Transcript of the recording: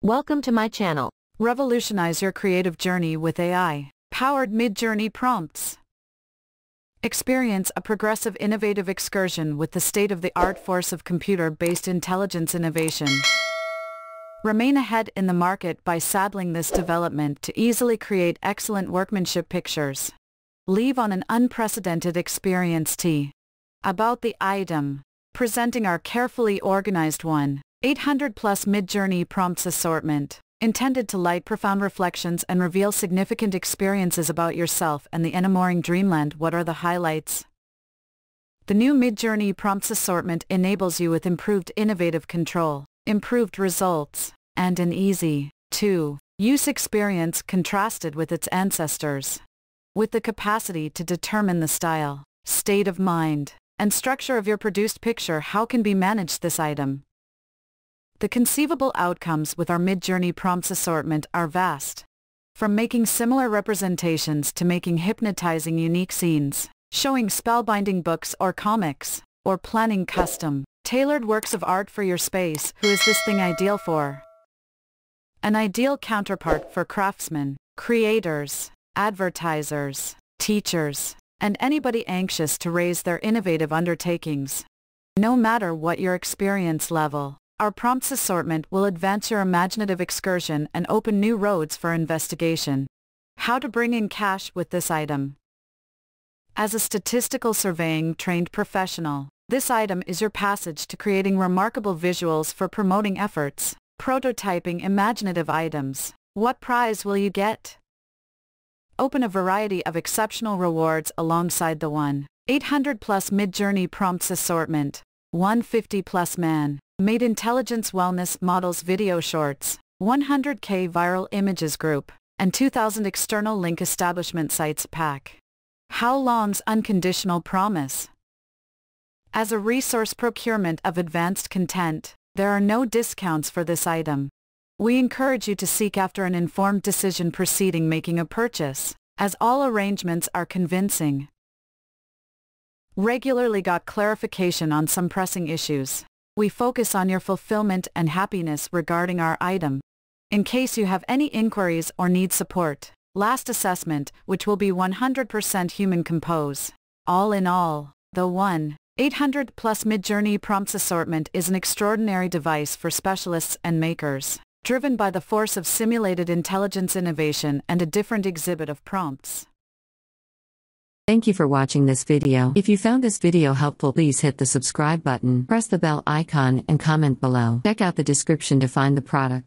Welcome to my channel. Revolutionize your creative journey with AI-powered MidJourney prompts. Experience a progressive innovative excursion with the state-of-the-art force of computer-based intelligence innovation. Remain ahead in the market by saddling this development to easily create excellent workmanship pictures. Leave on an unprecedented experience. About the item. Presenting our carefully organized 800-plus MidJourney prompts assortment, intended to light profound reflections and reveal significant experiences about yourself and the enamoring dreamland. What are the highlights? The new MidJourney prompts assortment enables you with improved innovative control, improved results, and an easy-to-use experience contrasted with its ancestors. With the capacity to determine the style, state of mind, and structure of your produced picture, how can be managed this item? The conceivable outcomes with our MidJourney prompts assortment are vast. From making similar representations to making hypnotizing unique scenes, showing spellbinding books or comics, or planning custom, tailored works of art for your space. Who is this thing ideal for? An ideal counterpart for craftsmen, creators, advertisers, teachers, and anybody anxious to raise their innovative undertakings. No matter what your experience level, our prompts assortment will advance your imaginative excursion and open new roads for investigation. How to bring in cash with this item? As a statistical surveying trained professional, this item is your passage to creating remarkable visuals for promoting efforts, prototyping imaginative items. What prize will you get? Open a variety of exceptional rewards alongside the 800-plus MidJourney prompts assortment, 150-plus man-made intelligence wellness models video shorts, 100K viral images group, and 2,000 external link establishment sites pack. How long's unconditional promise? As a resource procurement of advanced content, there are no discounts for this item. We encourage you to seek after an informed decision preceding making a purchase, as all arrangements are convincing. Regularly got clarification on some pressing issues. We focus on your fulfillment and happiness regarding our item. In case you have any inquiries or need support, last assessment, which will be 100% human compose. All in all, the 800-plus MidJourney prompts assortment is an extraordinary device for specialists and makers, driven by the force of simulated intelligence innovation and a different exhibit of prompts. Thank you for watching this video. If you found this video helpful, please hit the subscribe button, press the bell icon, and comment below. Check out the description to find the product.